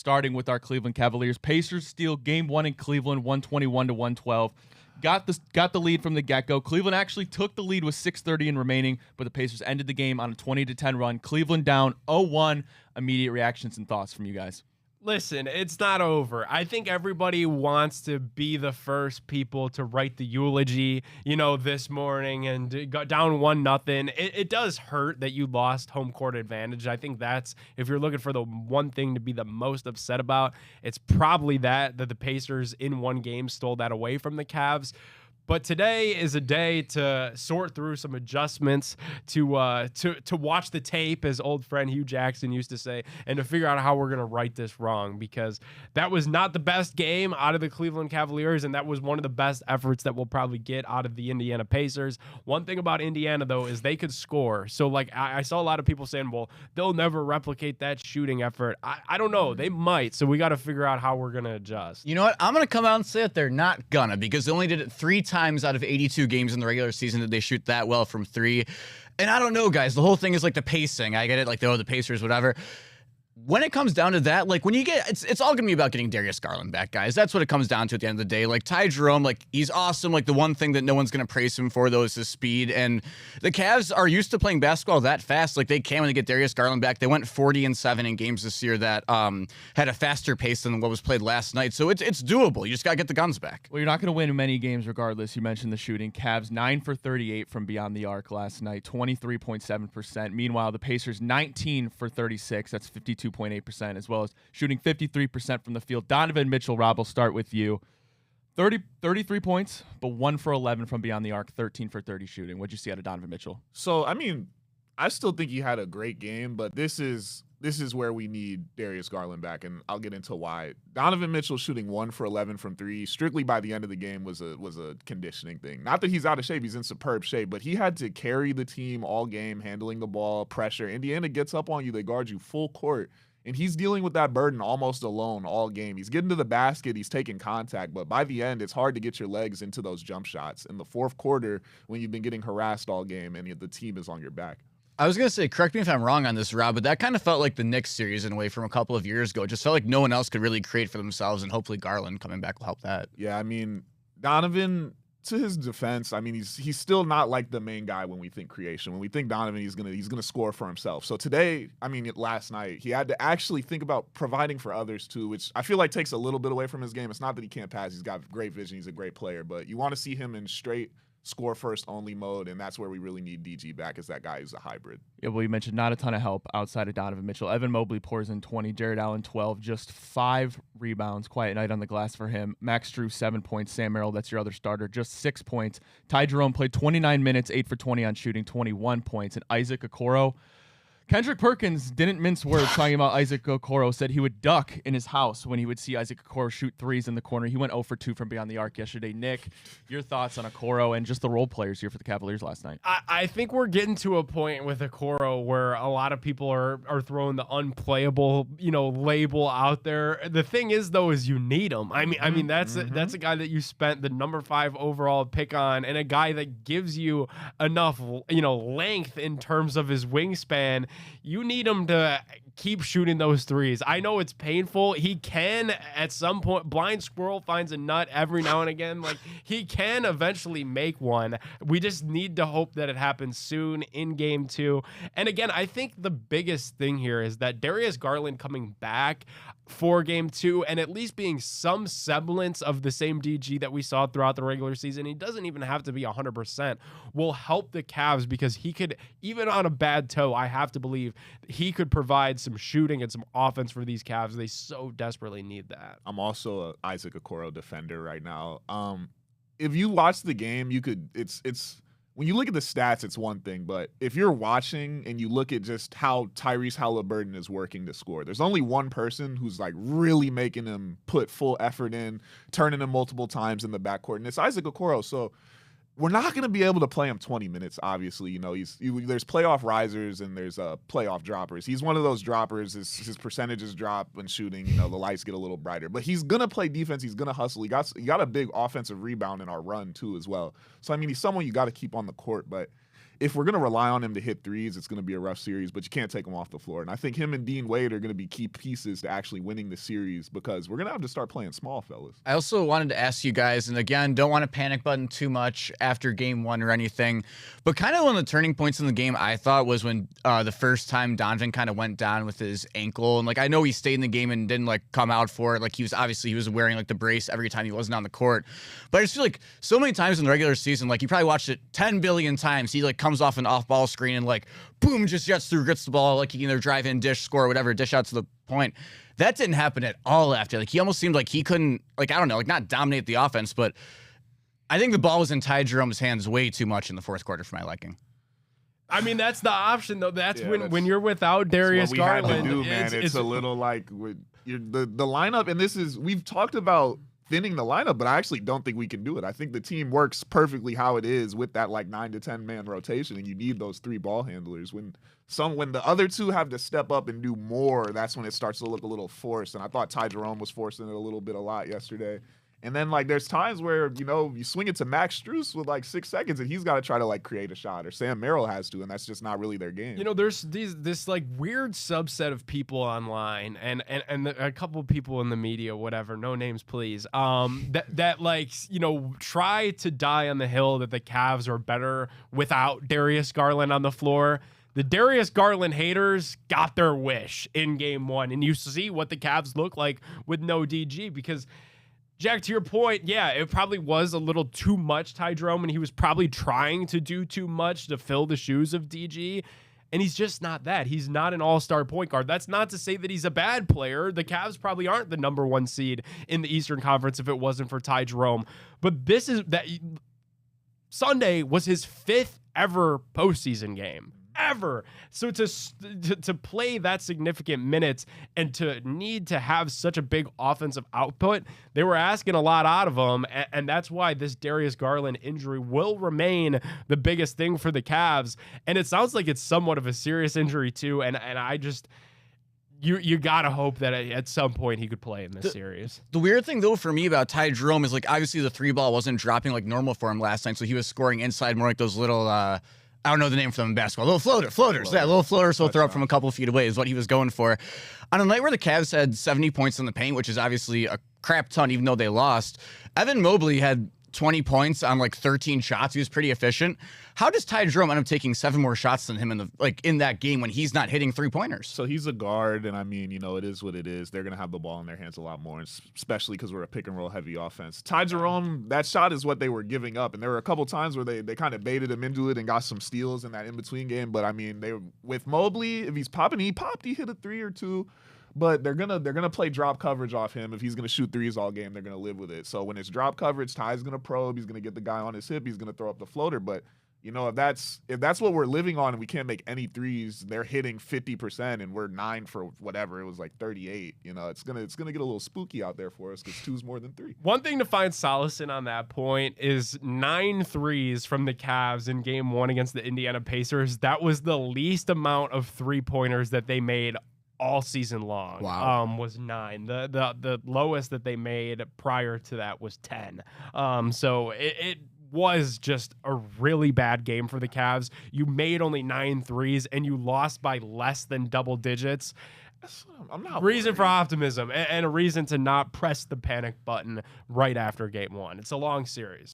starting with our Cleveland Cavaliers. Pacers steal game 1 in Cleveland, 121-112. Got the lead from the get-go. Cleveland actually took the lead with 6:30 in remaining, but the Pacers ended the game on a 20-10 run. Cleveland down 0-1. Immediate reactions and thoughts from you guys. Listen, it's not over. I think everybody wants to be the first people to write the eulogy, this morning and got down 1-0. It does hurt that you lost home court advantage. I think that's, if you're looking for the one thing to be the most upset about, it's probably that the Pacers in one game stole that away from the Cavs. But today is a day to sort through some adjustments, to watch the tape, as old friend Hugh Jackson used to say, and to figure out how we're going to right this wrong, because that was not the best game out of the Cleveland Cavaliers, and that was one of the best efforts that we'll probably get out of the Indiana Pacers. One thing about Indiana, though, is they could score. So, I saw a lot of people saying, well, they'll never replicate that shooting effort. I don't know. They might, so we got to figure out how we're going to adjust. You know what? I'm going to come out and say that they're not gonna, because they only did it 3 times out of 82 games in the regular season that they shoot that well from 3. And I don't know, guys. The whole thing is the pacing. I get it, the Pacers, whatever. When it comes down to that, when you get, it's all gonna be about getting Darius Garland back, guys. That's what it comes down to at the end of the day. Ty Jerome, he's awesome. The one thing that no one's gonna praise him for, though, is his speed. And the Cavs are used to playing basketball that fast. They can when they get Darius Garland back. They went 40-7 in games this year that had a faster pace than what was played last night. So it's doable. You just gotta get the guns back. Well, you're not gonna win many games regardless. You mentioned the shooting. Cavs 9 for 38 from beyond the arc last night, 23.7%. Meanwhile, the Pacers 19 for 36. That's 52.8%, as well as shooting 53% from the field. Donovan Mitchell, Rob, will start with you. 33 points, but 1 for 11 from beyond the arc, 13 for 30 shooting. What'd you see out of Donovan Mitchell? So, I still think he had a great game, but this is where we need Darius Garland back, and I'll get into why. Donovan Mitchell shooting 1 for 11 from 3, strictly by the end of the game, was a conditioning thing. Not that he's out of shape, he's in superb shape, but he had to carry the team all game, handling the ball, pressure. Indiana gets up on you, they guard you full court, and he's dealing with that burden almost alone all game. He's getting to the basket, he's taking contact, but by the end, it's hard to get your legs into those jump shots. In the fourth quarter, when you've been getting harassed all game and the team is on your back. I was going to say, correct me if I'm wrong on this, Rob, but that kind of felt like the Knicks series in a way from a couple of years ago. It just felt like no one else could really create for themselves, and hopefully Garland coming back will help that. Yeah, Donovan, to his defense, he's still not the main guy when we think creation. When we think Donovan, he's gonna score for himself. So today, last night, he had to actually think about providing for others too, which I feel takes a little bit away from his game. It's not that he can't pass; he's got great vision, he's a great player, but you want to see him in straight score first only mode, and that's where we really need DG back, as that guy who's a hybrid. Yeah, well, you mentioned not a ton of help outside of Donovan Mitchell. Evan Mobley pours in 20, Jared Allen 12, just 5 rebounds. Quiet night on the glass for him. Max Drew 7 points. Sam Merrill, that's your other starter, just 6 points. Ty Jerome played 29 minutes, 8 for 20 on shooting, 21 points. And Isaac Okoro, Kendrick Perkins didn't mince words talking about Isaac Okoro, said he would duck in his house when he would see Isaac Okoro shoot threes in the corner. He went 0 for 2 from beyond the arc yesterday. Nick, your thoughts on Okoro and just the role players here for the Cavaliers last night? I think we're getting to a point with Okoro where a lot of people are throwing the unplayable, label out there. The thing is, though, is you need him. That's a guy that you spent the number 5 overall pick on, and a guy that gives you enough, length in terms of his wingspan. You need him to keep shooting those threes. I know it's painful. He can, at some point, blind squirrel finds a nut every now and again. He can eventually make one. We just need to hope that it happens soon in game 2. And again, I think the biggest thing here is that Darius Garland coming back for game 2 and at least being some semblance of the same DG that we saw throughout the regular season, he doesn't even have to be 100%, will help the Cavs, because he could, even on a bad toe, I have to believe he could provide some shooting and some offense for these Cavs. They so desperately need that. I'm also an Isaac Okoro defender right now. If you watch the game, you could, it's when you look at the stats, it's one thing, but if you're watching and you look at just how Tyrese Halliburton is working to score, there's only one person who's really making him put full effort in, turning him multiple times in the backcourt, and it's Isaac Okoro. So we're not going to be able to play him 20 minutes, obviously. There's playoff risers and there's playoff droppers. He's one of those droppers. His percentages drop when shooting. The lights get a little brighter. But he's going to play defense. He's going to hustle. He got a big offensive rebound in our run, too, as well. So, he's someone you got to keep on the court. But if we're gonna rely on him to hit threes, it's gonna be a rough series. But you can't take him off the floor. And I think him and Dean Wade are gonna be key pieces to actually winning the series because we're gonna have to start playing small, fellas. I also wanted to ask you guys, and again, don't want to panic button too much after game one or anything, but kind of one of the turning points in the game I thought was when the first time Donovan kind of went down with his ankle. And like, I know he stayed in the game and didn't like come out for it. Like he was wearing like the brace every time he wasn't on the court. But I just feel like so many times in the regular season, like you probably watched it 10 billion times. He like comes off an off ball screen and like, boom, just gets the ball. Like he can either drive in, dish, score, whatever, dish out to the point. That didn't happen at all after. Like he almost seemed like he couldn't, like, I don't know, like not dominate the offense, but I think the ball was in Ty Jerome's hands way too much in the fourth quarter for my liking. I mean, that's the option though. That's when you're without Darius Garland. Had to do, man. It's a little like with the lineup, and we've talked about thinning the lineup, but I actually don't think we can do it. I think the team works perfectly how it is with that like 9 to 10 man rotation, and you need those 3 ball handlers. When the other 2 have to step up and do more, that's when it starts to look a little forced. And I thought Ty Jerome was forcing it a lot yesterday. And then like there's times where, you know, you swing it to Max Strus with like 6 seconds and he's got to try to like create a shot, or Sam Merrill has to, and that's just not really their game. You know, there's this like weird subset of people online and a couple of people in the media, whatever, no names please, that like, you know, try to die on the hill that the Cavs are better without Darius Garland on the floor. The Darius Garland haters got their wish in game one, and you see what the Cavs look like with no DG, because Jack, to your point, yeah, it probably was a little too much Ty Jerome, and he was probably trying to do too much to fill the shoes of DG, and he's just not that. He's not an all-star point guard. That's not to say that he's a bad player. The Cavs probably aren't the number 1 seed in the Eastern Conference if it wasn't for Ty Jerome. But Sunday was his 5th ever postseason game. Ever. So to play that significant minutes and to need to have such a big offensive output, they were asking a lot out of him, and that's why this Darius Garland injury will remain the biggest thing for the Cavs. And it sounds like it's somewhat of a serious injury too, and I just you gotta hope that at some point he could play in this series. The weird thing though for me about Ty Jerome is like obviously the 3 ball wasn't dropping like normal for him last night, so he was scoring inside more like those little I don't know the name for them in basketball. Little floaters. Yeah, little floaters will throw up from a couple of feet away is what he was going for. On a night where the Cavs had 70 points in the paint, which is obviously a crap ton, even though they lost, Evan Mobley had 20 points on like 13 shots. He was pretty efficient. How does Ty Jerome end up taking 7 more shots than him in that game when he's not hitting 3-pointers? So he's a guard, and I mean, you know, it is what it is. They're gonna have the ball in their hands a lot more, especially because we're a pick and roll heavy offense. Ty Jerome, that shot is what they were giving up, and there were a couple times where they kind of baited him into it and got some steals in that in between game. But I mean, with Mobley, if he's popping, he hit a 3 or 2. But they're gonna play drop coverage off him. If he's gonna shoot threes all game, they're gonna live with it. So when it's drop coverage, Ty's gonna probe. He's gonna get the guy on his hip. He's gonna throw up the floater. But you know, if that's what we're living on, and we can't make any threes, they're hitting 50%, and we're 9 for whatever. It was like 38. You know, it's gonna get a little spooky out there for us because 2's more than 3. One thing to find solace in on that point is 9 threes from the Cavs in game 1 against the Indiana Pacers. That was the least amount of 3-pointers that they made all season long. Wow. Was 9. The lowest that they made prior to that was 10. So it was just a really bad game for the Cavs. You made only 9 threes and you lost by less than double digits. I'm not reason worried. for optimism and a reason to not press the panic button right after game 1. It's a long series.